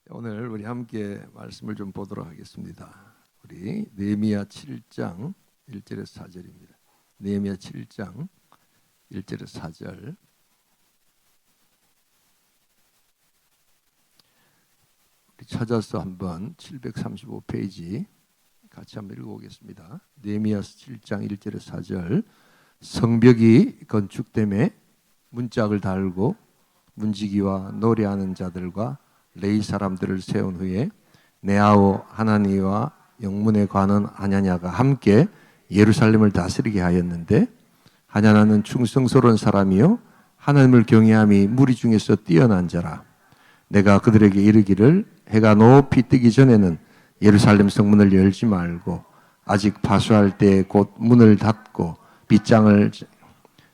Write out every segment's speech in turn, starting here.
오늘 우리 함께 말씀을 좀 보도록 하겠습니다. 우리 느헤미야 7장 1절에서 4절입니다. 느헤미야 7장 1절에서 4절. 우리 찾아서 한번 735페이지 같이 한번 읽어보겠습니다. 느헤미야 7장 1절에서 4절. 성벽이 건축됨에 문짝을 달고 문지기와 노래하는 자들과 레위 사람들을 세운 후에 네아오 하나니와 영문에 관한 하냐냐가 함께 예루살렘을 다스리게 하였는데, 하냐냐는 충성스러운 사람이요 하나님을 경외함이 무리 중에서 뛰어난 자라. 내가 그들에게 이르기를 해가 높이 뜨기 전에는 예루살렘 성문을 열지 말고 아직 파수할 때 곧 문을 닫고 빗장을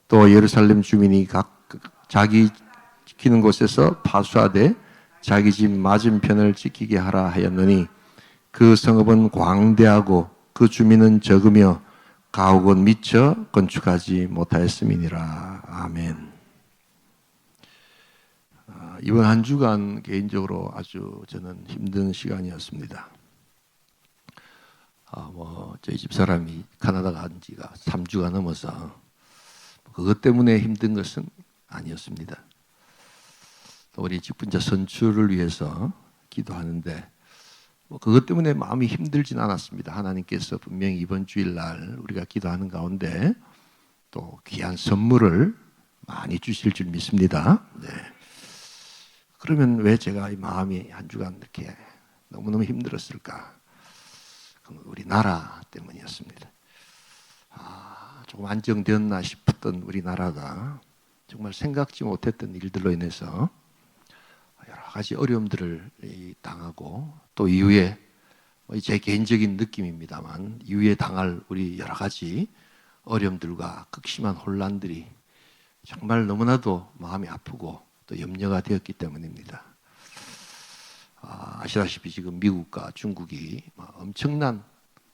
또 예루살렘 주민이 각 자기 지키는 곳에서 파수하되 자기 집 맞은편을 지키게 하라 하였느니, 그 성읍은 광대하고 그 주민은 적으며 가옥은 미처 건축하지 못하였음이니라. 아멘. 이번 한 주간 개인적으로 아주 저는 힘든 시간이었습니다. 저희 집 사람이 캐나다 간 지가 3주가 넘어서 그것 때문에 힘든 것은 아니었습니다. 우리 직분자 선출을 위해서 기도하는데 그것 때문에 마음이 힘들진 않았습니다. 하나님께서 분명히 이번 주일날 우리가 기도하는 가운데 또 귀한 선물을 많이 주실 줄 믿습니다. 네. 그러면 왜 제가 이 마음이 한 주간 이렇게 너무너무 힘들었을까? 우리 나라 때문이었습니다. 조금 안정되었나 싶었던 우리나라가 정말 생각지 못했던 일들로 인해서 여러 가지 어려움들을 당하고, 또 이후에 제 개인적인 느낌입니다만 이후에 당할 우리 여러 가지 어려움들과 극심한 혼란들이 정말 너무나도 마음이 아프고 또 염려가 되었기 때문입니다. 아시다시피 지금 미국과 중국이 엄청난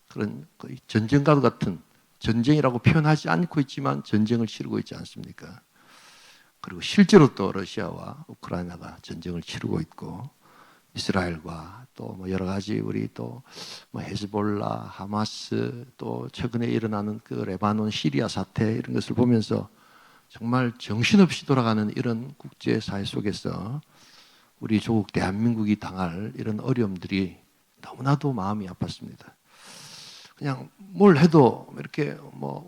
그런 거의 전쟁과도 같은, 전쟁이라고 표현하지 않고 있지만 전쟁을 치르고 있지 않습니까? 그리고 실제로 또 러시아와 우크라이나가 전쟁을 치르고 있고, 이스라엘과 또 여러 가지 우리 또 헤즈볼라, 하마스, 또 최근에 일어나는 그 레바논, 시리아 사태, 이런 것을 보면서 정말 정신없이 돌아가는 이런 국제사회 속에서 우리 조국 대한민국이 당할 이런 어려움들이 너무나도 마음이 아팠습니다. 그냥 뭘 해도 이렇게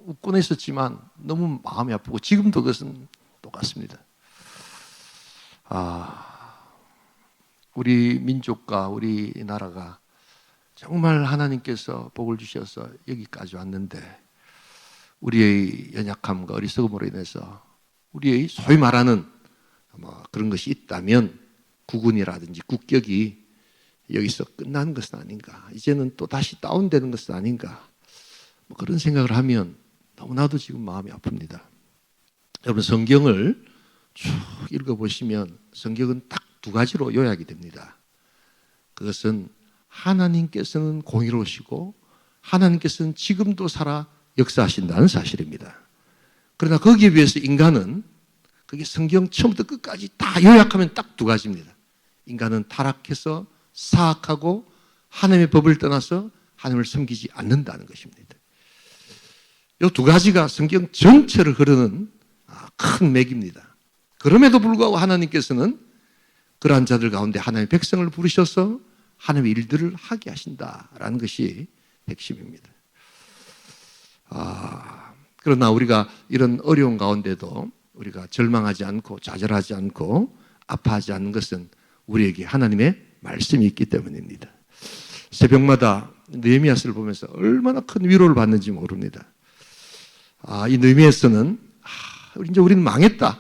웃고는 있었지만 너무 마음이 아프고, 지금도 그것은 똑같습니다. 우리 민족과 우리 나라가 정말 하나님께서 복을 주셔서 여기까지 왔는데, 우리의 연약함과 어리석음으로 인해서 우리의 소위 말하는 그런 것이 있다면 국운이라든지 국격이 여기서 끝나는 것은 아닌가, 이제는 또 다시 다운되는 것은 아닌가, 그런 생각을 하면 너무나도 지금 마음이 아픕니다. 여러분, 성경을 쭉 읽어보시면 성경은 딱 두 가지로 요약이 됩니다. 그것은 하나님께서는 공의로우시고 하나님께서는 지금도 살아 역사하신다는 사실입니다. 그러나 거기에 비해서 인간은, 그게 성경 처음부터 끝까지 다 요약하면 딱 두 가지입니다. 인간은 타락해서 사악하고 하나님의 법을 떠나서 하나님을 섬기지 않는다는 것입니다. 이 두 가지가 성경 전체를 흐르는 큰 맥입니다. 그럼에도 불구하고 하나님께서는 그러한 자들 가운데 하나님의 백성을 부르셔서 하나님의 일들을 하게 하신다라는 것이 핵심입니다. 그러나 우리가 이런 어려운 가운데도 우리가 절망하지 않고 좌절하지 않고 아파하지 않는 것은 우리에게 하나님의 말씀이 있기 때문입니다. 새벽마다 느헤미야서를 보면서 얼마나 큰 위로를 받는지 모릅니다. 이 느헤미야서는 이제 우리는 망했다,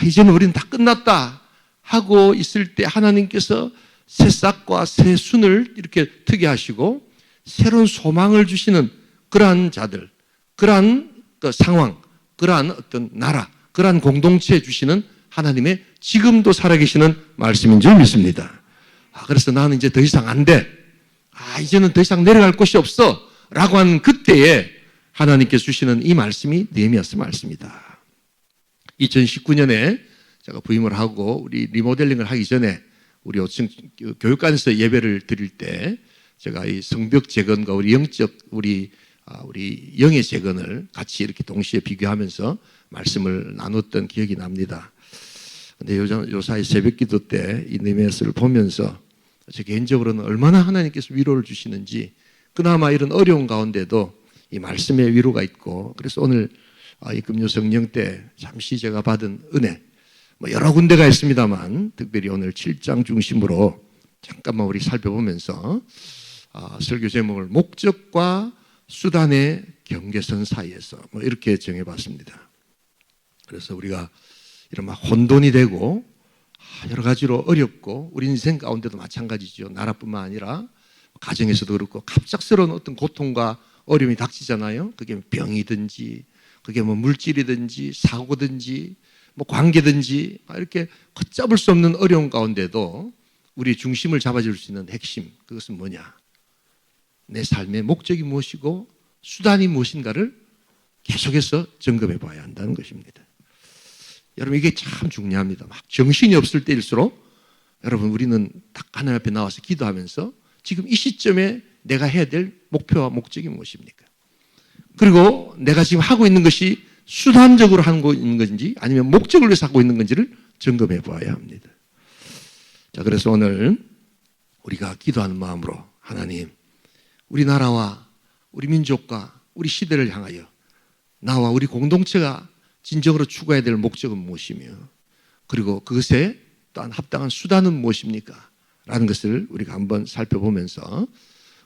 이제는 우리는 다 끝났다 하고 있을 때 하나님께서 새싹과 새 순을 이렇게 트게 하시고 새로운 소망을 주시는 그러한 자들, 그러한 상황, 그러한 어떤 나라, 그러한 공동체에 주시는 하나님의 지금도 살아계시는 말씀인 줄 믿습니다. 그래서 나는 이제 더 이상 안 돼, 이제는 더 이상 내려갈 곳이 없어 라고 하는 그때에 하나님께서 주시는 이 말씀이 느헤미야서 말씀이다. 2019년에 제가 부임을 하고 우리 리모델링을 하기 전에 우리 5층 교육관에서 예배를 드릴 때 제가 이 성벽 재건과 우리 우리 영의 재건을 같이 이렇게 동시에 비교하면서 말씀을 나눴던 기억이 납니다. 근데 요사이 새벽기도 때 이 느헤미야서를 보면서 제 개인적으로는 얼마나 하나님께서 위로를 주시는지, 그나마 이런 어려운 가운데도 이 말씀의 위로가 있고, 그래서 오늘 이 금요 성령 때 잠시 제가 받은 은혜, 여러 군데가 있습니다만 특별히 오늘 7장 중심으로 잠깐만 우리 살펴보면서 설교 제목을 목적과 수단의 경계선 사이에서 이렇게 정해봤습니다. 그래서 우리가 이런 막 혼돈이 되고 여러 가지로 어렵고, 우리 인생 가운데도 마찬가지죠. 나라뿐만 아니라 가정에서도 그렇고 갑작스러운 어떤 고통과 어려움이 닥치잖아요. 그게 병이든지, 그게 물질이든지, 사고든지, 관계든지, 이렇게 걷잡을 수 없는 어려움 가운데도 우리 중심을 잡아줄 수 있는 핵심, 그것은 뭐냐? 내 삶의 목적이 무엇이고 수단이 무엇인가를 계속해서 점검해 봐야 한다는 것입니다. 여러분, 이게 참 중요합니다. 막 정신이 없을 때일수록 여러분, 우리는 딱 하나님 앞에 나와서 기도하면서 지금 이 시점에 내가 해야 될 목표와 목적이 무엇입니까? 그리고 내가 지금 하고 있는 것이 수단적으로 하고 있는 건지 아니면 목적을 위해서 하고 있는 건지를 점검해 봐야 합니다. 자, 그래서 오늘 우리가 기도하는 마음으로, 하나님, 우리나라와 우리 민족과 우리 시대를 향하여 나와 우리 공동체가 진정으로 추구해야 될 목적은 무엇이며, 그리고 그것에 또한 합당한 수단은 무엇입니까? 라는 것을 우리가 한번 살펴보면서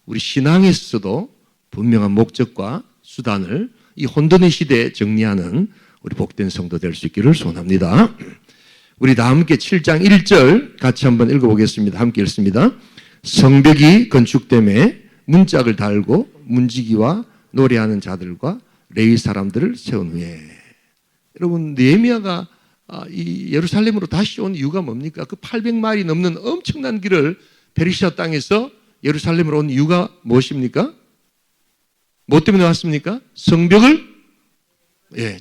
우리 신앙에 있어서도 분명한 목적과 수단을 이 혼돈의 시대에 정리하는 우리 복된 성도 될 수 있기를 소원합니다. 우리 다 함께 7장 1절 같이 한번 읽어보겠습니다. 함께 읽습니다. 성벽이 건축됨에 문짝을 달고 문지기와 노래하는 자들과 레위 사람들을 세운 후에. 여러분, 느헤미야가 이 예루살렘으로 다시 온 이유가 뭡니까? 그 800마일이 넘는 엄청난 길을 페르시아 땅에서 예루살렘으로 온 이유가 무엇입니까? 뭐 때문에 왔습니까? 성벽을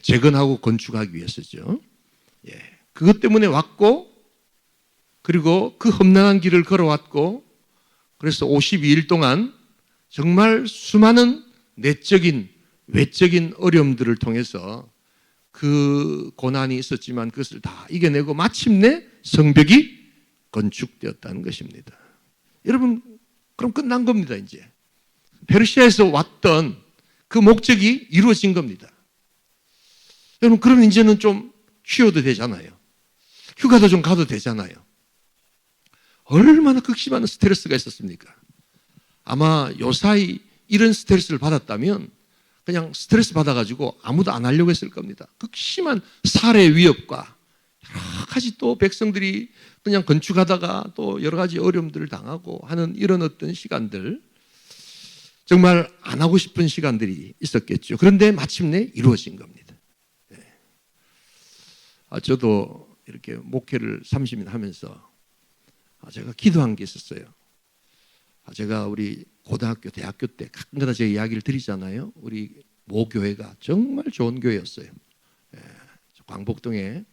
재건하고 건축하기 위해서죠. 그것 때문에 왔고, 그리고 그 험난한 길을 걸어왔고, 그래서 52일 동안 정말 수많은 내적인, 외적인 어려움들을 통해서 그 고난이 있었지만 그것을 다 이겨내고 마침내 성벽이 건축되었다는 것입니다. 여러분, 그럼 끝난 겁니다, 이제. 페르시아에서 왔던 그 목적이 이루어진 겁니다. 여러분, 그럼 이제는 좀 쉬어도 되잖아요. 휴가도 좀 가도 되잖아요. 얼마나 극심한 스트레스가 있었습니까? 아마 요사이 이런 스트레스를 받았다면 그냥 스트레스 받아가지고 아무도 안 하려고 했을 겁니다. 극심한 살해 위협과 여러 가지 또 백성들이 그냥 건축하다가 또 여러 가지 어려움들을 당하고 하는 이런 어떤 시간들, 정말 안 하고 싶은 시간들이 있었겠죠. 그런데 마침내 이루어진 겁니다. 저도 이렇게 목회를 30년 하면서 제가 기도한 게 있었어요. 제가 우리 고등학교, 대학교 때 가끔가다 제가 이야기를 드리잖아요. 우리 모교회가 정말 좋은 교회였어요. 광복동에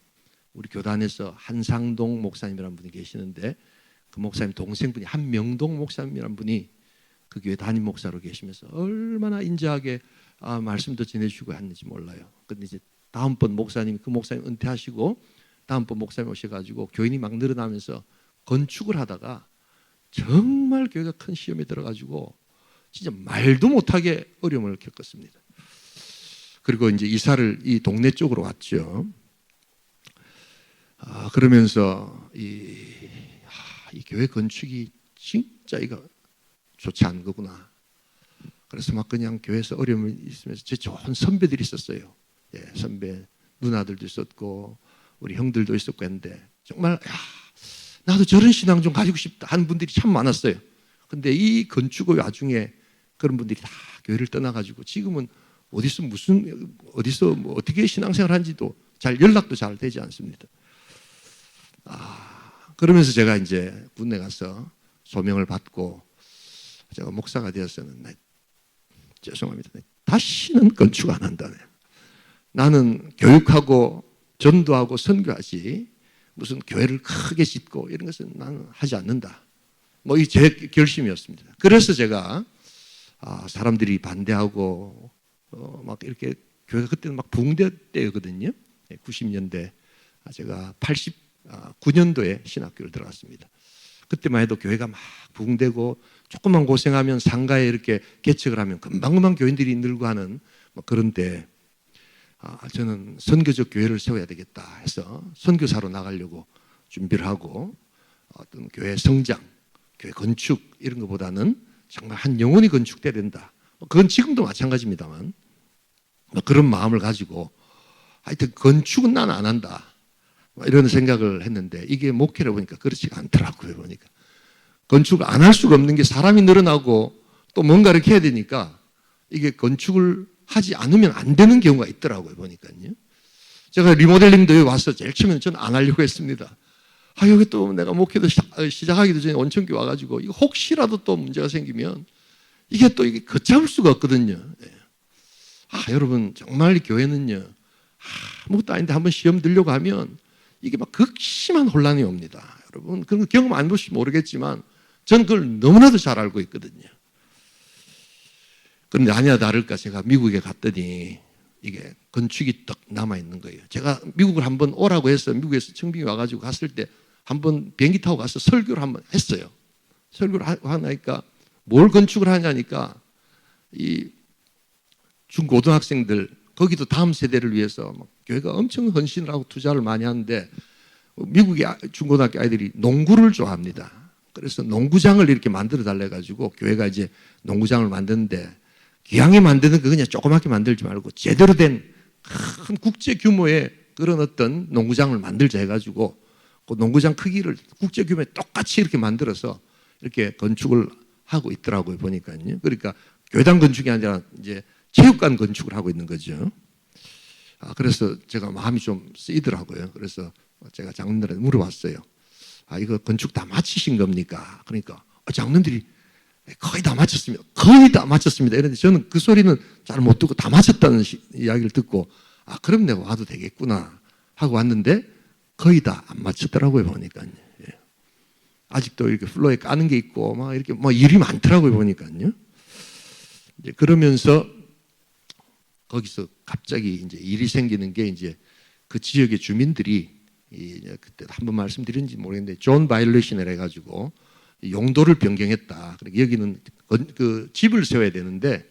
우리 교단에서 한상동 목사님이라는 분이 계시는데, 그 목사님 동생분이 한명동 목사님이라는 분이 그 교회 담임 목사로 계시면서 얼마나 인자하게 말씀도 전해주시고 했는지 몰라요. 근데 이제 다음번 목사님, 그 목사님 은퇴하시고 다음번 목사님 오셔가지고 교인이 막 늘어나면서 건축을 하다가 정말 교회가 큰 시험에 들어가지고 진짜 말도 못하게 어려움을 겪었습니다. 그리고 이제 이사를 이 동네 쪽으로 왔죠. 그러면서 이 교회 건축이 진짜 이거 좋지 않은 거구나. 그래서 막 그냥 교회에서 어려움이 있으면서 제 좋은 선배들이 있었어요. 선배 누나들도 있었고 우리 형들도 있었고 했는데 정말 나도 저런 신앙 좀 가지고 싶다 하는 분들이 참 많았어요. 근데 이 건축의 와중에 그런 분들이 다 교회를 떠나가지고 지금은 어디서 어떻게 신앙생활 하는지도 연락도 잘 되지 않습니다. 그러면서 제가 이제 군대 가서 소명을 받고 제가 목사가 되었었는데, 죄송합니다. 다시는 건축 안 한다네. 나는 교육하고 전도하고 선교하지 무슨 교회를 크게 짓고 이런 것은 나는 하지 않는다. 뭐 이 제 결심이었습니다. 그래서 제가 사람들이 반대하고 막 이렇게 교회가 그때는 막 붕대 때였거든요. 90년대 제가 89년도에 신학교를 들어갔습니다. 그때만 해도 교회가 막 붕대고 조금만 고생하면 상가에 이렇게 개척을 하면 금방금방 교인들이 늘고 하는 뭐 그런데 저는 선교적 교회를 세워야 되겠다 해서 선교사로 나가려고 준비를 하고 어떤 교회 성장, 교회 건축 이런 것보다는 정말 한 영혼이 건축돼야 된다. 그건 지금도 마찬가지입니다만 그런 마음을 가지고 하여튼 건축은 나는 안 한다. 이런 생각을 했는데 이게 목회를 보니까 그렇지가 않더라고요. 보니까 건축을 안 할 수가 없는 게 사람이 늘어나고 또 뭔가를 해야 되니까 이게 건축을 하지 않으면 안 되는 경우가 있더라고요. 보니까요. 제가 리모델링도에 와서 제일 처음에는 저는 안 하려고 했습니다. 여기 또 내가 목회도 시작하기도 전에 온천교 와가지고 이거 혹시라도 또 문제가 생기면 이게 또 이게 걷잡을 수가 없거든요. 여러분 정말 교회는요 아무것도 아닌데 한번 시험 들려고 하면 이게 막 극심한 혼란이 옵니다. 여러분 그런 거 경험 안 해보시면 모르겠지만 저는 그걸 너무나도 잘 알고 있거든요. 그런데 아니야 다를까 제가 미국에 갔더니 이게 건축이 딱 남아있는 거예요. 제가 미국을 한번 오라고 해서 미국에서 청빙이 와가지고 갔을 때 한번 비행기 타고 가서 설교를 한번 했어요. 설교를 하니까 뭘 건축을 하냐니까 이 중고등학생들 거기도 다음 세대를 위해서 막 교회가 엄청 헌신을 하고 투자를 많이 하는데 미국의 중고등학교 아이들이 농구를 좋아합니다. 그래서 농구장을 이렇게 만들어 달래 가지고 교회가 이제 농구장을 만드는데 기왕에 만드는 거 그냥 조그맣게 만들지 말고 제대로 된 큰 국제 규모의 그런 어떤 농구장을 만들자 해가지고 그 농구장 크기를 국제 규모에 똑같이 이렇게 만들어서 이렇게 건축을 하고 있더라고요. 보니까요. 그러니까 교회당 건축이 아니라 이제 체육관 건축을 하고 있는 거죠. 그래서 제가 마음이 좀 쓰이더라고요. 그래서 제가 장로들한테 물어봤어요. 이거 건축 다 마치신 겁니까? 그러니까 장로들이 거의 다 마쳤습니다. 거의 다 마쳤습니다. 이런데 저는 그 소리는 잘 못 듣고 다 마쳤다는 이야기를 듣고 그럼 내가 와도 되겠구나 하고 왔는데 거의 다 안 마쳤더라고요. 보니까요. 아직도 이렇게 플로어에 까는 게 있고 막 이렇게 뭐 일이 많더라고요. 보니까요. 이제 그러면서 거기서 갑자기 이제 일이 생기는 게 이제 그 지역의 주민들이 그때 한번 말씀드렸는지 모르겠는데 존 바이올레이션을 해가지고 용도를 변경했다. 그러니까 여기는 그 집을 세워야 되는데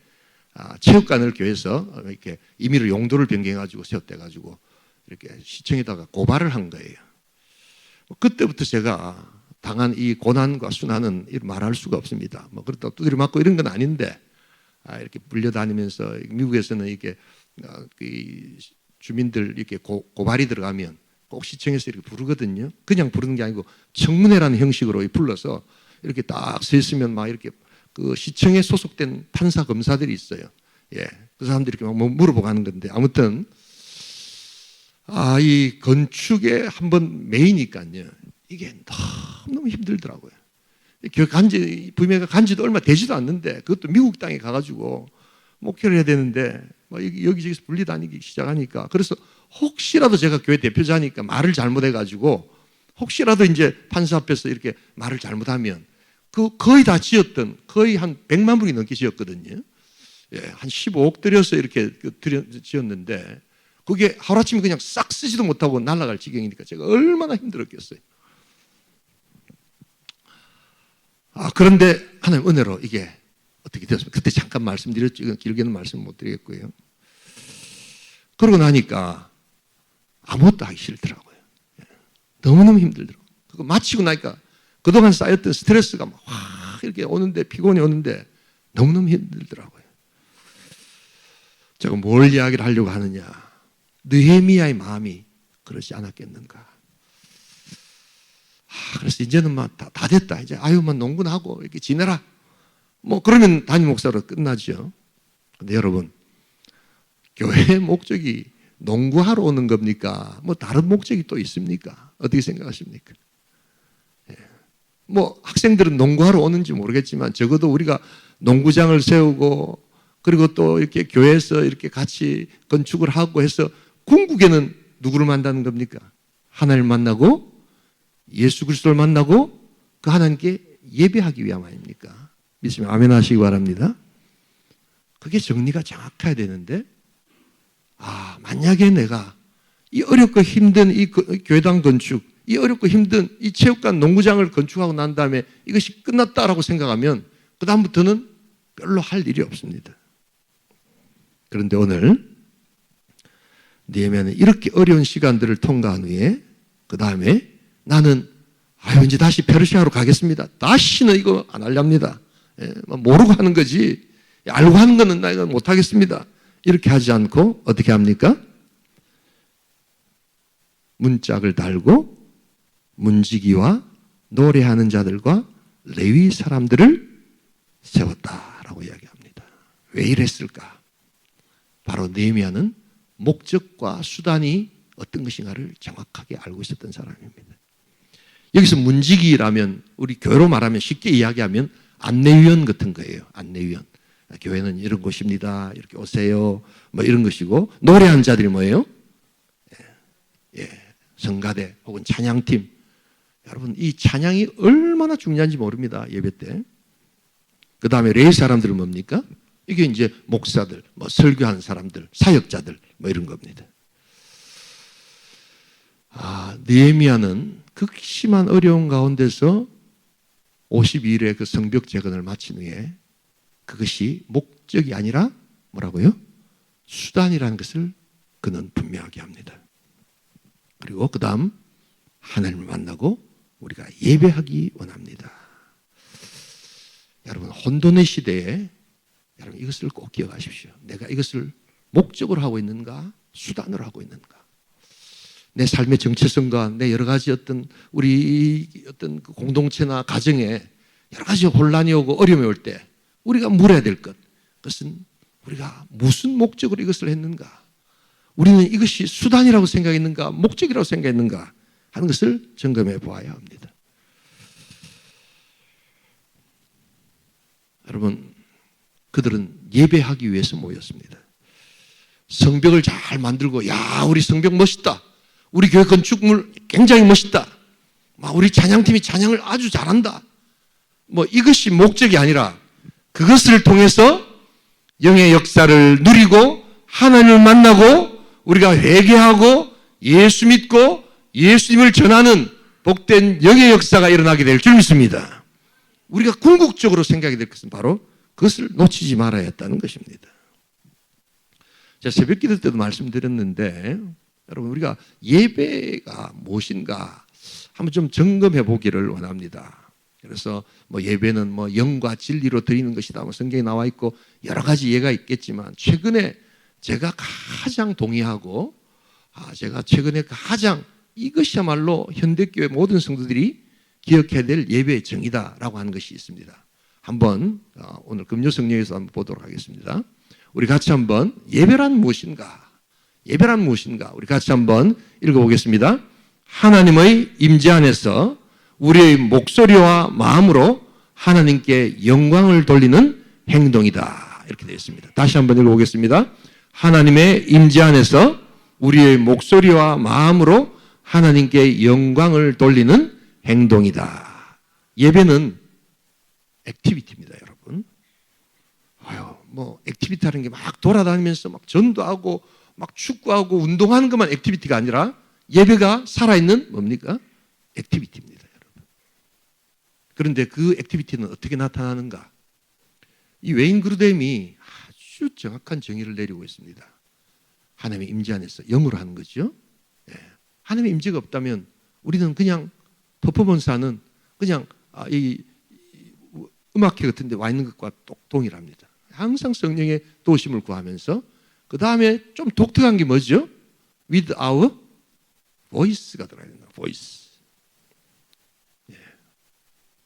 체육관을 교회에서 이렇게 임의로 용도를 변경해가지고 세웠대가지고 이렇게 시청에다가 고발을 한 거예요. 그때부터 제가 당한 이 고난과 순환은 말할 수가 없습니다. 뭐 그렇다고 두드려 맞고 이런 건 아닌데 이렇게 불려다니면서 미국에서는 이렇게 주민들 이렇게 고발이 들어가면 꼭 시청에서 이렇게 부르거든요. 그냥 부르는 게 아니고 청문회라는 형식으로 불러서 이렇게 딱 서 있으면 막 이렇게 그 시청에 소속된 판사 검사들이 있어요. 그 사람들이 이렇게 막 물어보고 하는 건데 아무튼 이 건축에 한번 매이니까요. 이게 너무 힘들더라고요. 부임회가 간지도 얼마 되지도 않는데 그것도 미국 땅에 가가지고 목회를 해야 되는데 여기저기서 분리다니기 시작하니까 그래서 혹시라도 제가 교회 대표자니까 말을 잘못해가지고 혹시라도 이제 판사 앞에서 이렇게 말을 잘못하면 거의 다 지었던 거의 한 100만 불이 넘게 지었거든요. 한 15억 들여서 이렇게 지었는데 그게 하루아침에 그냥 싹 쓰지도 못하고 날아갈 지경이니까 제가 얼마나 힘들었겠어요. 그런데 하나님 은혜로 이게 어떻게 되었습니까? 그때 잠깐 말씀드렸죠. 이건 길게는 말씀 못 드리겠고요. 그러고 나니까 아무것도 하기 싫더라고요. 너무너무 힘들더라고요. 그거 마치고 나니까 그동안 쌓였던 스트레스가 막 이렇게 오는데 피곤이 오는데 너무너무 힘들더라고요. 제가 뭘 이야기를 하려고 하느냐. 느헤미야의 마음이 그러지 않았겠는가. 그래서 이제는 막 다 됐다. 이제 농구나 하고 이렇게 지내라. 뭐 그러면 담임 목사로 끝나죠. 근데 여러분, 교회의 목적이 농구하러 오는 겁니까? 뭐 다른 목적이 또 있습니까? 어떻게 생각하십니까? 뭐 학생들은 농구하러 오는지 모르겠지만 적어도 우리가 농구장을 세우고 그리고 또 이렇게 교회에서 이렇게 같이 건축을 하고 해서 궁극에는 누구를 만나는 겁니까? 하나님을 만나고 예수 그리스도를 만나고 그 하나님께 예배하기 위함 아닙니까? 믿으시면 아멘 하시기 바랍니다. 그게 정리가 정확해야 되는데, 만약에 내가 이 어렵고 힘든 이 교회당 건축, 이 어렵고 힘든 이 체육관 농구장을 건축하고 난 다음에 이것이 끝났다라고 생각하면 그 다음부터는 별로 할 일이 없습니다. 그런데 오늘 느헤미야는 이렇게 어려운 시간들을 통과한 후에 그 다음에 나는 이제 다시 페르시아로 가겠습니다. 다시는 이거 안 하렵니다. 모르고 하는 거지 알고 하는 거는 나 이거 못하겠습니다. 이렇게 하지 않고 어떻게 합니까? 문짝을 달고 문지기와 노래하는 자들과 레위 사람들을 세웠다라고 이야기합니다. 왜 이랬을까? 바로 느헤미야는 목적과 수단이 어떤 것인가를 정확하게 알고 있었던 사람입니다. 여기서 문지기라면 우리 교회로 말하면 쉽게 이야기하면 안내위원 같은 거예요. 안내위원. 교회는 이런 곳입니다. 이렇게 오세요. 뭐 이런 것이고, 노래하는 자들이 뭐예요? 성가대 혹은 찬양팀. 여러분, 이 찬양이 얼마나 중요한지 모릅니다. 예배 때. 그 다음에 레위 사람들은 뭡니까? 이게 이제 목사들, 뭐 설교하는 사람들, 사역자들, 뭐 이런 겁니다. 느헤미야는 극심한 어려운 가운데서 52일의 그 성벽 재건을 마친 후에 그것이 목적이 아니라 뭐라고요? 수단이라는 것을 그는 분명하게 합니다. 그리고 그 다음 하나님을 만나고 우리가 예배하기 원합니다. 여러분, 혼돈의 시대에 여러분 이것을 꼭 기억하십시오. 내가 이것을 목적으로 하고 있는가, 수단으로 하고 있는가. 내 삶의 정체성과 내 여러 가지 우리 공동체나 가정에 여러 가지 혼란이 오고 어려움이 올 때 우리가 물어야 될 것, 그것은 우리가 무슨 목적으로 이것을 했는가? 우리는 이것이 수단이라고 생각했는가, 목적이라고 생각했는가 하는 것을 점검해 보아야 합니다. 여러분, 그들은 예배하기 위해서 모였습니다. 성벽을 잘 만들고, 우리 성벽 멋있다. 우리 교회 건축물 굉장히 멋있다. 우리 찬양팀이 찬양을 아주 잘한다. 이것이 목적이 아니라 그것을 통해서 영의 역사를 누리고 하나님을 만나고 우리가 회개하고 예수 믿고 예수님을 전하는 복된 영의 역사가 일어나게 될 줄 믿습니다. 우리가 궁극적으로 생각이 될 것은 바로 그것을 놓치지 말아야 했다는 것입니다. 제가 새벽 기도 때도 말씀드렸는데 여러분, 우리가 예배가 무엇인가 한번 좀 점검해 보기를 원합니다. 그래서 예배는 영과 진리로 드리는 것이다. 성경에 나와 있고 여러 가지 예가 있겠지만 최근에 제가 가장 동의하고 제가 최근에 가장 이것이야말로 현대교회 모든 성도들이 기억해야 될 예배의 정의다라고 하는 것이 있습니다. 한번 오늘 금요 성령에서 한번 보도록 하겠습니다. 우리 같이 한번 예배란 무엇인가? 예배란 무엇인가? 우리 같이 한번 읽어보겠습니다. 하나님의 임재 안에서 우리의 목소리와 마음으로 하나님께 영광을 돌리는 행동이다. 이렇게 되어 있습니다. 다시 한번 읽어보겠습니다. 하나님의 임재 안에서 우리의 목소리와 마음으로 하나님께 영광을 돌리는 행동이다. 예배는 액티비티입니다, 여러분. 액티비티 하는 게 막 돌아다니면서 막 전도하고 막 축구하고 운동하는 것만 액티비티가 아니라 예배가 살아있는 뭡니까? 액티비티입니다, 여러분. 그런데 그 액티비티는 어떻게 나타나는가? 이 웨인 그루뎀이 아주 정확한 정의를 내리고 있습니다. 하나님의 임재 안에서 영으로 하는 거죠. 하나님의 임재가 없다면 우리는 그냥 퍼포먼스하는 그냥 이 음악회 같은 데 와 있는 것과 동일합니다. 항상 성령의 도우심을 구하면서 그 다음에 좀 독특한 게 뭐죠? With our voice가 들어야 된다. voice.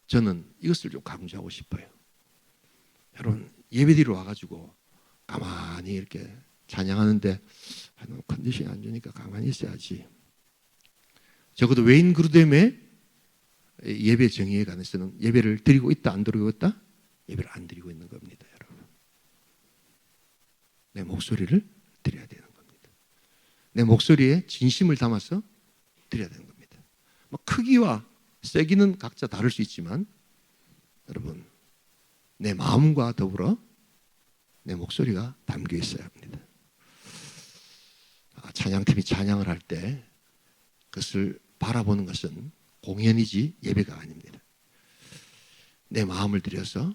저는 이것을 좀 강조하고 싶어요. 여러분, 예배드리러 와가지고 가만히 이렇게 찬양하는데 컨디션이 안 좋으니까 가만히 있어야지. 적어도 웨인 그루뎀의 예배 정의에 관해서는 예배를 드리고 있다, 안 드리고 있다? 예배를 안 드리고 있는 겁니다, 여러분. 내 목소리를 드려야 되는 겁니다. 내 목소리에 진심을 담아서 드려야 되는 겁니다. 뭐 크기와 세기는 각자 다를 수 있지만 여러분, 내 마음과 더불어 내 목소리가 담겨 있어야 합니다. 찬양팀이 찬양을 할 때 그것을 바라보는 것은 공연이지 예배가 아닙니다. 내 마음을 들여서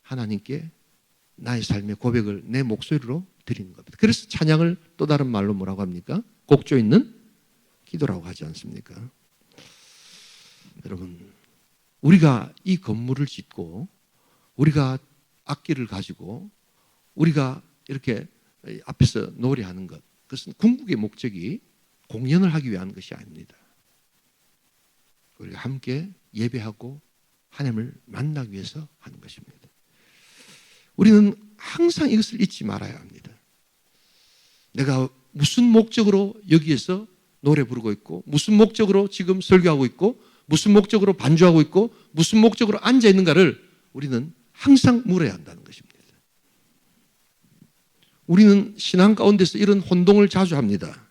하나님께 나의 삶의 고백을 내 목소리로 드리는 겁니다. 그래서 찬양을 또 다른 말로 뭐라고 합니까? 곡조 있는 기도라고 하지 않습니까? 여러분, 우리가 이 건물을 짓고 우리가 악기를 가지고 우리가 이렇게 앞에서 노래하는 것, 그것은 궁극의 목적이 공연을 하기 위한 것이 아닙니다. 우리가 함께 예배하고 하나님을 만나기 위해서 하는 것입니다. 우리는 항상 이것을 잊지 말아야 합니다. 내가 무슨 목적으로 여기에서 노래 부르고 있고, 무슨 목적으로 지금 설교하고 있고, 무슨 목적으로 반주하고 있고, 무슨 목적으로 앉아 있는가를 우리는 항상 물어야 한다는 것입니다. 우리는 신앙 가운데서 이런 혼동을 자주 합니다.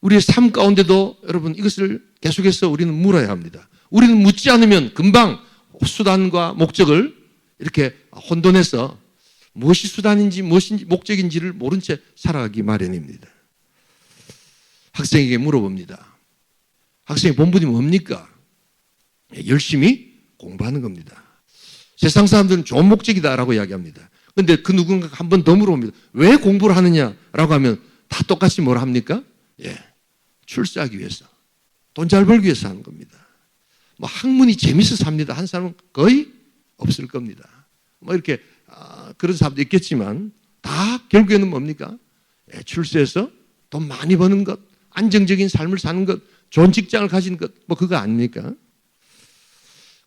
우리의 삶 가운데도 여러분 이것을 계속해서 우리는 물어야 합니다. 우리는 묻지 않으면 금방 수단과 목적을 이렇게 혼돈해서 무엇이 수단인지 무엇이 목적인지를 모른 채 살아가기 마련입니다. 학생에게 물어봅니다. 학생의 본분이 뭡니까? 열심히 공부하는 겁니다. 세상 사람들은 좋은 목적이다라고 이야기합니다. 그런데 그 누군가가 한 번 더 물어봅니다. 왜 공부를 하느냐라고 하면 다 똑같이 뭐라 합니까? 출세하기 위해서, 돈 잘 벌기 위해서 하는 겁니다. 뭐 학문이 재밌어서 합니다. 한 사람은 거의 없을 겁니다. 뭐 이렇게 그런 사람도 있겠지만 다 결국에는 뭡니까? 출세해서 돈 많이 버는 것, 안정적인 삶을 사는 것, 좋은 직장을 가진 것, 뭐 그거 아닙니까?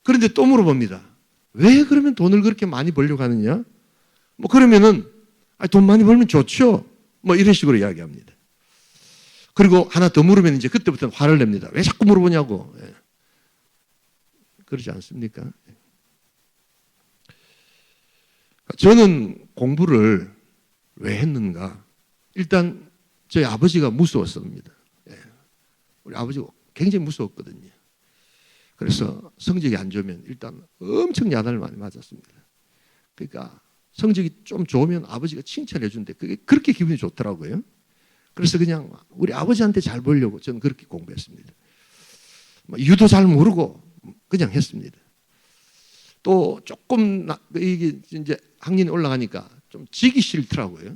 그런데 또 물어봅니다. 왜 그러면 돈을 그렇게 많이 벌려고 하느냐? 뭐 그러면은 돈 많이 벌면 좋죠. 뭐 이런 식으로 이야기합니다. 그리고 하나 더 물으면 이제 그때부터는 화를 냅니다. 왜 자꾸 물어보냐고. 그러지 않습니까? 저는 공부를 왜 했는가? 일단 저희 아버지가 무서웠습니다. 우리 아버지가 굉장히 무서웠거든요. 그래서 성적이 안 좋으면 일단 엄청 야단을 많이 맞았습니다. 그러니까 성적이 좀 좋으면 아버지가 칭찬해 준대. 그게 그렇게 기분이 좋더라고요. 그래서 그냥 우리 아버지한테 잘 보려고 저는 그렇게 공부했습니다. 유도 잘 모르고 그냥 했습니다. 또 조금 이게 이제 학년이 올라가니까 좀 지기 싫더라고요.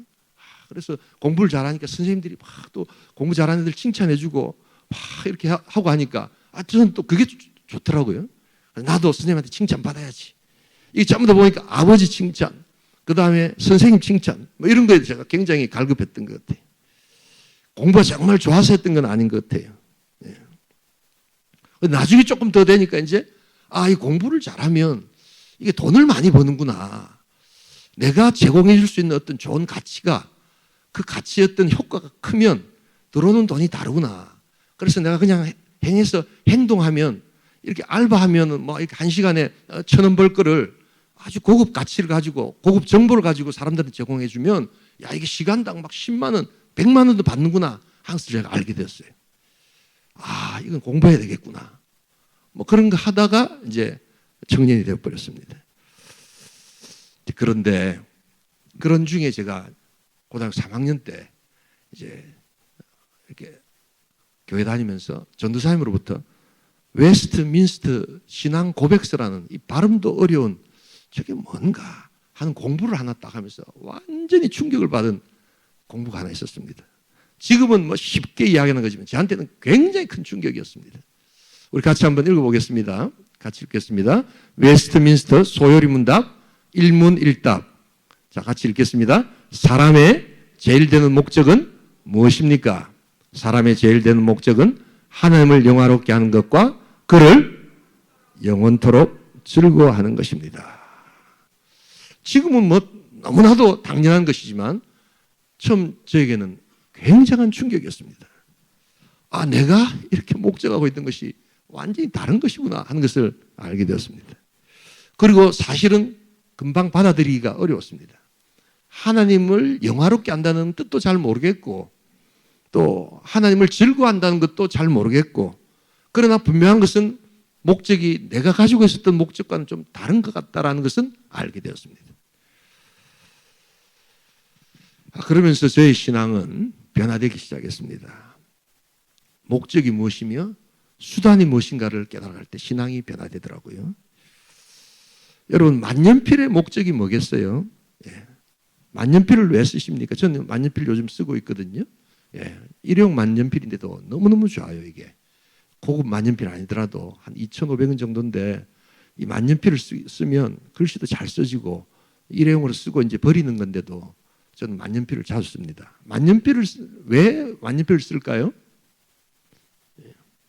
그래서 공부를 잘하니까 선생님들이 막 또 공부 잘하는 애들 칭찬해주고 막 이렇게 하고 하니까 저는 또 그게 좋더라고요. 나도 선생님한테 칭찬 받아야지. 이게 전부 다 보니까 아버지 칭찬, 그 다음에 선생님 칭찬, 뭐 이런 거에 제가 굉장히 갈급했던 것 같아요. 공부가 정말 좋아서 했던 건 아닌 것 같아요. 나중에 조금 더 되니까 이제 이 공부를 잘하면 이게 돈을 많이 버는구나. 내가 제공해 줄 수 있는 어떤 좋은 가치가 그 가치의 어떤 효과가 크면 들어오는 돈이 다르구나. 그래서 내가 그냥 행해서 행동하면 이렇게 알바하면 뭐 이렇게 한 시간에 1,000원 벌 거를 아주 고급 가치를 가지고 고급 정보를 가지고 사람들한테 제공해 주면 이게 시간당 막 10만 원, 100만 원도 받는구나 하면서 제가 알게 됐어요. 이건 공부해야 되겠구나. 뭐 그런 거 하다가 이제 청년이 되어 버렸습니다. 그런데 그런 중에 제가 고등학교 3학년 때 이제 이렇게 교회 다니면서 전도사님으로부터 웨스트민스터 신앙 고백서라는 이 발음도 어려운 저게 뭔가 하는 공부를 하나 딱 하면서 완전히 충격을 받은 공부가 하나 있었습니다. 지금은 뭐 쉽게 이야기하는 거지만 저한테는 굉장히 큰 충격이었습니다. 우리 같이 한번 읽어보겠습니다. 같이 읽겠습니다. 웨스트민스터 소요리 문답 1문 1답. 자, 같이 읽겠습니다. 사람의 제일 되는 목적은 무엇입니까? 사람의 제일 되는 목적은 하나님을 영화롭게 하는 것과 그를 영원토록 즐거워하는 것입니다. 지금은 뭐 너무나도 당연한 것이지만 처음 저에게는 굉장한 충격이었습니다. 내가 이렇게 목적하고 있던 것이 완전히 다른 것이구나 하는 것을 알게 되었습니다. 그리고 사실은 금방 받아들이기가 어려웠습니다. 하나님을 영화롭게 한다는 뜻도 잘 모르겠고 또 하나님을 즐거워한다는 것도 잘 모르겠고, 그러나 분명한 것은 목적이 내가 가지고 있었던 목적과는 좀 다른 것 같다라는 것은 알게 되었습니다. 그러면서 저의 신앙은 변화되기 시작했습니다. 목적이 무엇이며 수단이 무엇인가를 깨달아갈 때 신앙이 변화되더라고요. 여러분, 만년필의 목적이 뭐겠어요? 예. 만년필을 왜 쓰십니까? 저는 만년필 요즘 쓰고 있거든요. 예. 일회용 만년필인데도 너무너무 좋아요, 이게. 고급 만년필 아니더라도 한 2,500원 정도인데 이 만년필을 쓰면 글씨도 잘 써지고 일회용으로 쓰고 이제 버리는 건데도 저는 만년필을 자주 씁니다. 왜 만년필을 쓸까요?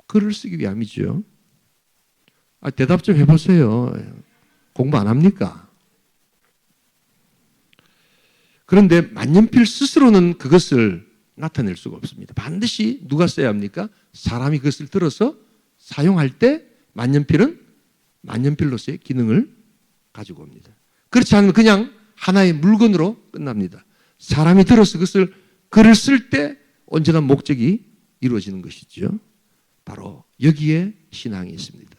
글을 쓰기 위함이죠. 대답 좀 해보세요. 공부 안 합니까? 그런데 만년필 스스로는 그것을 나타낼 수가 없습니다. 반드시 누가 써야 합니까? 사람이 그것을 들어서 사용할 때 만년필은 만년필로서의 기능을 가지고 옵니다. 그렇지 않으면 그냥 하나의 물건으로 끝납니다. 사람이 들어서 그것을 글을 쓸 때 언제나 목적이 이루어지는 것이죠. 바로 여기에 신앙이 있습니다.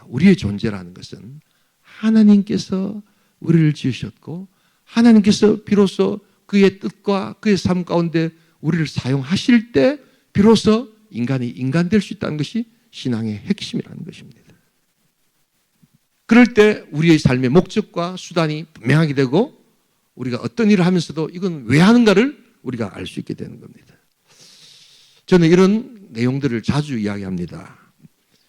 우리의 존재라는 것은 하나님께서 우리를 지으셨고 하나님께서 비로소 그의 뜻과 그의 삶 가운데 우리를 사용하실 때 비로소 인간이 인간 될 수 있다는 것이 신앙의 핵심이라는 것입니다. 그럴 때 우리의 삶의 목적과 수단이 분명하게 되고 우리가 어떤 일을 하면서도 이건 왜 하는가를 우리가 알 수 있게 되는 겁니다. 저는 이런 내용들을 자주 이야기합니다.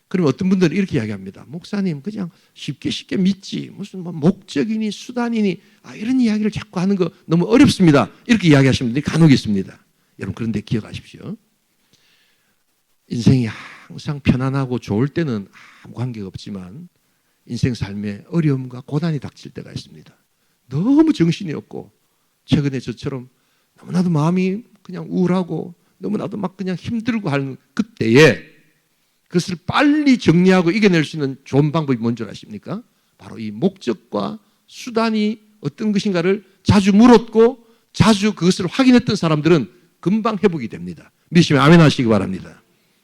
그러면 어떤 분들은 이렇게 이야기합니다. 목사님 그냥 쉽게 믿지 무슨 뭐 목적이니 수단이니 이런 이야기를 자꾸 하는 거 너무 어렵습니다. 이렇게 이야기하시는 분들이 간혹 있습니다. 여러분 그런데 기억하십시오. 인생이 항상 편안하고 좋을 때는 아무 관계가 없지만 인생 삶에 어려움과 고난이 닥칠 때가 있습니다. 너무 정신이 없고 최근에 저처럼 너무나도 마음이 그냥 우울하고 너무나도 막 그냥 힘들고 하는 그때에 그것을 빨리 정리하고 이겨낼 수 있는 좋은 방법이 뭔지 아십니까? 바로 이 목적과 수단이 어떤 것인가를 자주 물었고 자주 그것을 확인했던 사람들은 금방 회복이 됩니다. 믿으시면 아멘 하시기 바랍니다.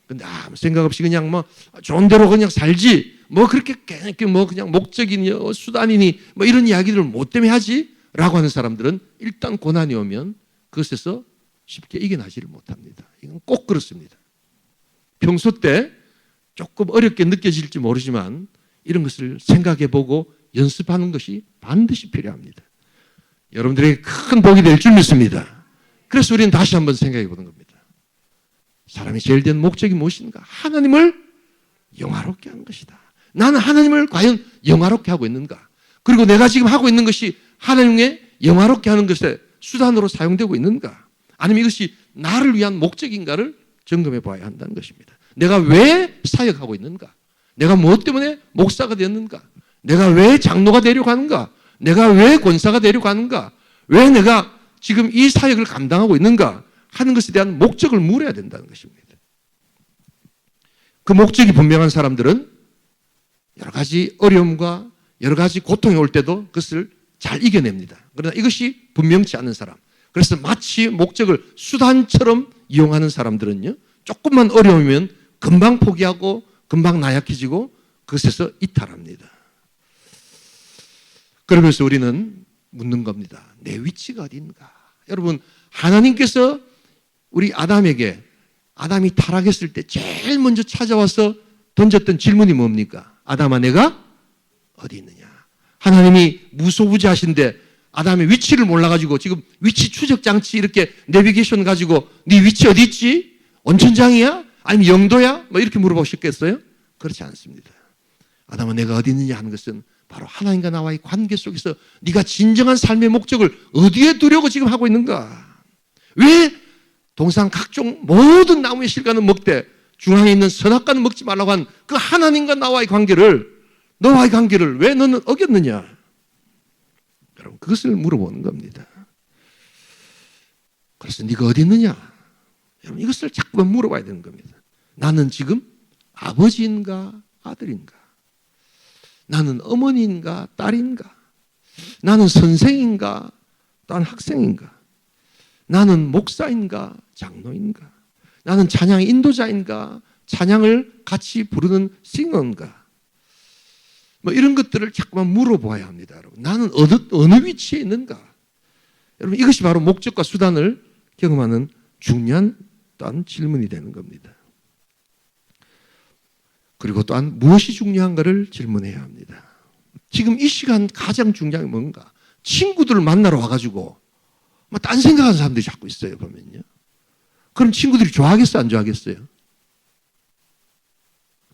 근데 아무 생각 없이 그냥 뭐 좋은 대로 그냥 살지 뭐 그렇게 뭐 그냥 목적이니 수단이니 뭐 이런 이야기들을 뭐 때문에 하지? 라고 하는 사람들은 일단 고난이 오면 그것에서 쉽게 이겨나지를 못합니다. 이건 꼭 그렇습니다. 평소 때 조금 어렵게 느껴질지 모르지만 이런 것을 생각해보고 연습하는 것이 반드시 필요합니다. 여러분들에게 큰 복이 될 줄 믿습니다. 그래서 우리는 다시 한번 생각해 보는 겁니다. 사람이 제일 된 목적이 무엇인가? 하나님을 영화롭게 하는 것이다. 나는 하나님을 과연 영화롭게 하고 있는가? 그리고 내가 지금 하고 있는 것이 하나님의 영화롭게 하는 것에 수단으로 사용되고 있는가? 아니면 이것이 나를 위한 목적인가를 점검해 봐야 한다는 것입니다. 내가 왜 사역하고 있는가? 내가 무엇 때문에 목사가 되었는가? 내가 왜 장로가 되려고 하는가? 내가 왜 권사가 되려고 하는가? 왜 내가 지금 이 사역을 감당하고 있는가? 하는 것에 대한 목적을 물어야 된다는 것입니다. 그 목적이 분명한 사람들은 여러 가지 어려움과 여러 가지 고통이 올 때도 그것을 잘 이겨냅니다. 그러나 이것이 분명치 않은 사람, 그래서 마치 목적을 수단처럼 이용하는 사람들은요, 조금만 어려우면 금방 포기하고 금방 나약해지고 그것에서 이탈합니다. 그러면서 우리는 묻는 겁니다. 내 위치가 어딘가? 여러분, 하나님께서 우리 아담이 타락했을 때 제일 먼저 찾아와서 던졌던 질문이 뭡니까? 아담아, 내가 어디 있느냐? 하나님이 무소부지하신데 아담의 위치를 몰라가지고 지금 위치 추적 장치 이렇게 내비게이션 가지고 네 위치 어디 있지? 온천장이야? 아니면 영도야? 뭐 이렇게 물어보셨겠어요? 그렇지 않습니다. 아담아, 내가 어디 있느냐 하는 것은 바로 하나님과 나와의 관계 속에서 네가 진정한 삶의 목적을 어디에 두려고 지금 하고 있는가? 왜 동산 각종 모든 나무의 실과는 먹되 중앙에 있는 선악과는 먹지 말라고 한 그 하나님과 너와의 관계를 왜 너는 어겼느냐? 여러분, 그것을 물어보는 겁니다. 그래서 네가 어디 있느냐? 여러분, 이것을 자꾸만 물어봐야 되는 겁니다. 나는 지금 아버지인가 아들인가? 나는 어머니인가 딸인가? 나는 선생인가 또는 학생인가? 나는 목사인가 장로인가? 나는 찬양 인도자인가? 찬양을 같이 부르는 싱어인가? 뭐 이런 것들을 자꾸만 물어보아야 합니다. 여러분. 나는 어느 위치에 있는가? 여러분, 이것이 바로 목적과 수단을 경험하는 중요한 또한 질문이 되는 겁니다. 그리고 또한 무엇이 중요한가를 질문해야 합니다. 지금 이 시간 가장 중요한 게 뭔가? 친구들을 만나러 와가지고 뭐 딴 생각하는 사람들이 자꾸 있어요. 보면요. 그럼 친구들이 좋아하겠어요? 안 좋아하겠어요?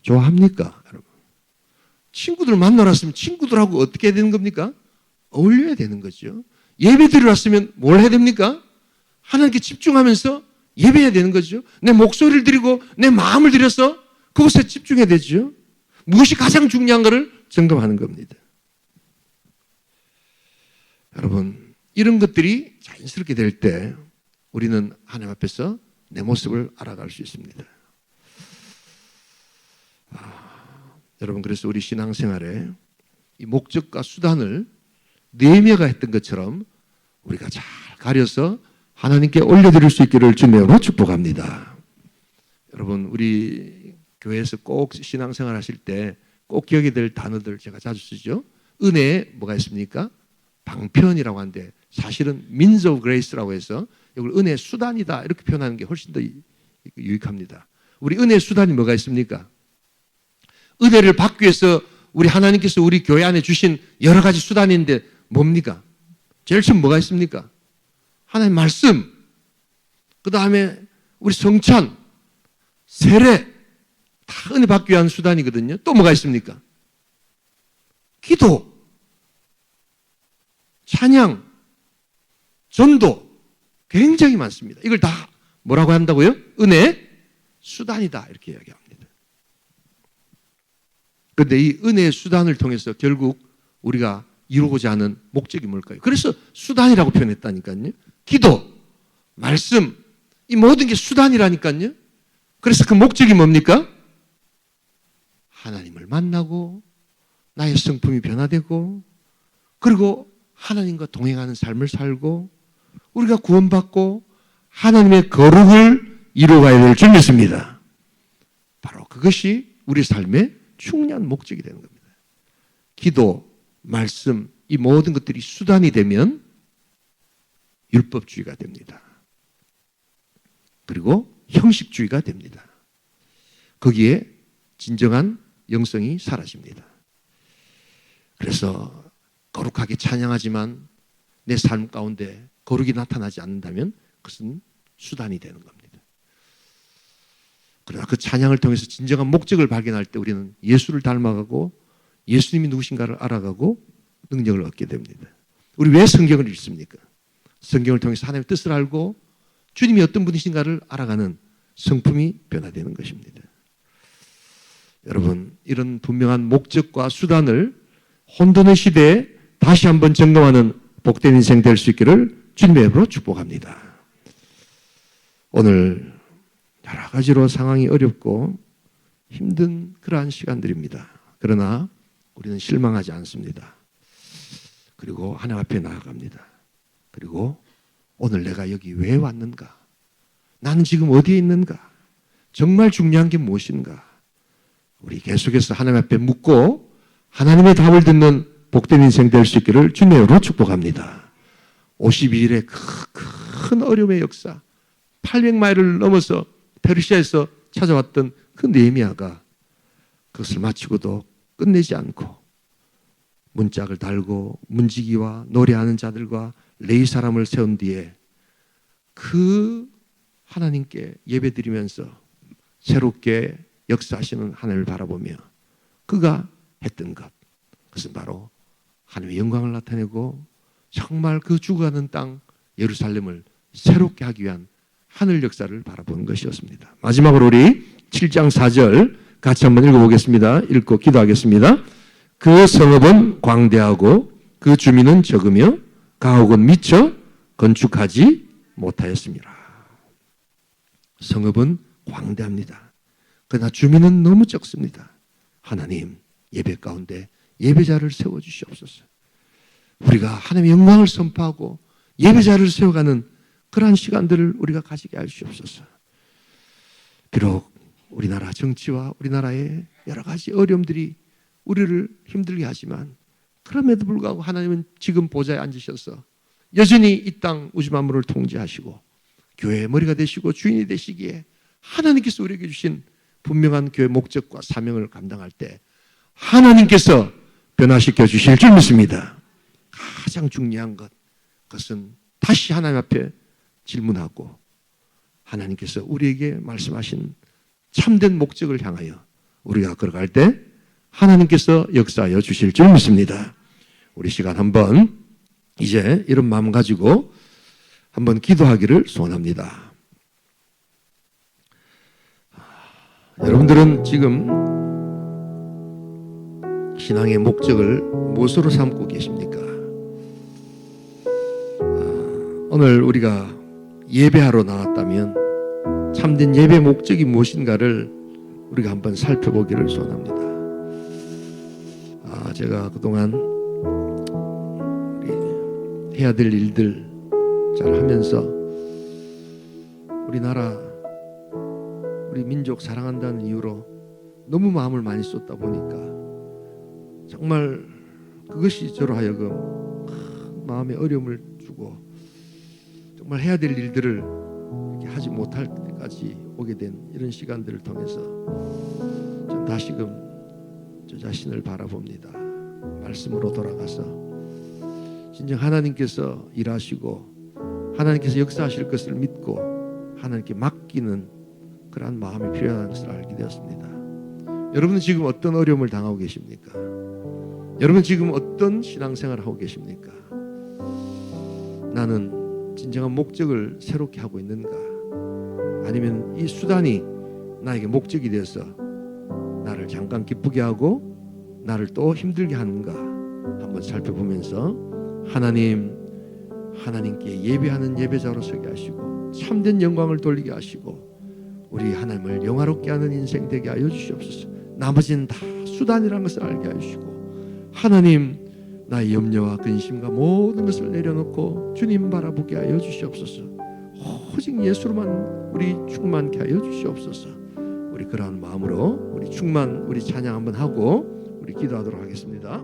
좋아합니까? 여러분. 친구들 만나러 왔으면 친구들하고 어떻게 해야 되는 겁니까? 어울려야 되는 거죠. 예배 드리러 왔으면 뭘 해야 됩니까? 하나님께 집중하면서 예배해야 되는 거죠. 내 목소리를 드리고 내 마음을 드려서 그것에 집중해야 되죠. 무엇이 가장 중요한가를 점검하는 겁니다. 여러분, 이런 것들이 자연스럽게 될 때 우리는 하나님 앞에서 내 모습을 알아갈 수 있습니다. 여러분, 그래서 우리 신앙생활에 이 목적과 수단을 느헤미야가 했던 것처럼 우리가 잘 가려서 하나님께 올려드릴 수 있기를 주님으로 축복합니다. 여러분, 우리 교회에서 꼭 신앙생활 하실 때 꼭 기억해야 될 단어들 제가 자주 쓰죠. 은혜에 뭐가 있습니까? 방편이라고 하는데 사실은 means of grace라고 해서 이걸 은혜의 수단이다 이렇게 표현하는 게 훨씬 더 유익합니다. 우리 은혜의 수단이 뭐가 있습니까? 은혜를 받기 위해서 우리 하나님께서 우리 교회 안에 주신 여러 가지 수단인데 뭡니까? 제일 처음 뭐가 있습니까? 하나님 말씀, 그 다음에 우리 성찬, 세례, 다 은혜 받기 위한 수단이거든요. 또 뭐가 있습니까? 기도, 찬양, 전도, 굉장히 많습니다. 이걸 다 뭐라고 한다고요? 은혜 수단이다 이렇게 이야기합니다. 그런데 이 은혜의 수단을 통해서 결국 우리가 이루고자 하는 목적이 뭘까요? 그래서 수단이라고 표현했다니까요. 기도, 말씀, 이 모든 게 수단이라니까요. 그래서 그 목적이 뭡니까? 하나님을 만나고 나의 성품이 변화되고 그리고 하나님과 동행하는 삶을 살고 우리가 구원받고 하나님의 거룩을 이루어가야 될 줄 믿습니다. 바로 그것이 우리 삶의 중요한 목적이 되는 겁니다. 기도, 말씀, 이 모든 것들이 수단이 되면 율법주의가 됩니다. 그리고 형식주의가 됩니다. 거기에 진정한 영성이 사라집니다. 그래서 거룩하게 찬양하지만 내 삶 가운데 거룩이 나타나지 않는다면 그것은 수단이 되는 겁니다. 그러나 그 찬양을 통해서 진정한 목적을 발견할 때 우리는 예수를 닮아가고 예수님이 누구신가를 알아가고 능력을 얻게 됩니다. 우리 왜 성경을 읽습니까? 성경을 통해서 하나님의 뜻을 알고 주님이 어떤 분이신가를 알아가는 성품이 변화되는 것입니다. 여러분, 이런 분명한 목적과 수단을 혼돈의 시대에 다시 한번 점검하는 복된 인생 될 수 있기를 주님의 이름으로 축복합니다. 오늘 여러 가지로 상황이 어렵고 힘든 그러한 시간들입니다. 그러나 우리는 실망하지 않습니다. 그리고 하나님 앞에 나아갑니다. 그리고 오늘 내가 여기 왜 왔는가? 나는 지금 어디에 있는가? 정말 중요한 게 무엇인가? 우리 계속해서 하나님 앞에 묻고 하나님의 답을 듣는 복된 인생 될 수 있기를 주님의 이름으로 축복합니다. 52일의 큰 어려움의 역사, 800마일을 넘어서 페르시아에서 찾아왔던 그 느헤미야가 그것을 마치고도 끝내지 않고 문짝을 달고 문지기와 노래하는 자들과 레위 사람을 세운 뒤에 그 하나님께 예배드리면서 새롭게 역사하시는 하나님을 바라보며 그가 했던 것, 그것은 바로 하나님의 영광을 나타내고 정말 그 죽어가는 땅 예루살렘을 새롭게 하기 위한 하늘 역사를 바라보는 것이었습니다. 마지막으로 우리 7장 4절 같이 한번 읽어보겠습니다. 읽고 기도하겠습니다. 그 성읍은 광대하고 그 주민은 적으며 가옥은 미쳐 건축하지 못하였습니다. 성읍은 광대합니다. 그러나 주민은 너무 적습니다. 하나님, 예배 가운데 예배자를 세워주시옵소서. 우리가 하나님의 영광을 선포하고 예배자를 세워가는 그러한 시간들을 우리가 가지게 할 수 없어서. 비록 우리나라 정치와 우리나라의 여러 가지 어려움들이 우리를 힘들게 하지만 그럼에도 불구하고 하나님은 지금 보좌에 앉으셔서 여전히 이 땅 우주 만물을 통제하시고 교회의 머리가 되시고 주인이 되시기에 하나님께서 우리에게 주신 분명한 교회 목적과 사명을 감당할 때 하나님께서 변화시켜 주실 줄 믿습니다. 가장 중요한 그것은 다시 하나님 앞에 질문하고 하나님께서 우리에게 말씀하신 참된 목적을 향하여 우리가 걸어갈 때 하나님께서 역사하여 주실 줄 믿습니다. 우리 시간 한번 이제 이런 마음 가지고 한번 기도하기를 소원합니다. 여러분들은 지금 신앙의 목적을 무엇으로 삼고 계십니까? 오늘 우리가 예배하러 나왔다면 참된 예배 목적이 무엇인가를 우리가 한번 살펴보기를 소원합니다. 제가 그동안 해야 될 일들 잘 하면서 우리나라 우리 민족 사랑한다는 이유로 너무 마음을 많이 쏟다 보니까 정말 그것이 저로 하여금 마음에 어려움을 주고 정말 해야 될 일들을 이렇게 하지 못할 때까지 오게 된 이런 시간들을 통해서 전 다시금 저 자신을 바라봅니다. 말씀으로 돌아가서 진정 하나님께서 일하시고 하나님께서 역사하실 것을 믿고 하나님께 맡기는 그러한 마음이 필요하다는 것을 알게 되었습니다. 여러분은 지금 어떤 어려움을 당하고 계십니까? 여러분 지금 어떤 신앙생활을 하고 계십니까? 나는 진정한 목적을 새롭게 하고 있는가? 아니면 이 수단이 나에게 목적이 되어서 나를 잠깐 기쁘게 하고 나를 또 힘들게 하는가? 한번 살펴보면서 하나님께 예배하는 예배자로 서게 하시고 참된 영광을 돌리게 하시고 우리 하나님을 영화롭게 하는 인생 되게 하여 주시옵소서. 나머지는 다 수단이라는 것을 알게 하시고 하나님 나의 염려와 근심과 모든 것을 내려놓고 주님 바라보게 하여 주시옵소서. 오직 예수로만 우리 충만케 하여 주시옵소서. 우리 그러한 마음으로 우리 찬양 한번 하고 우리 기도하도록 하겠습니다.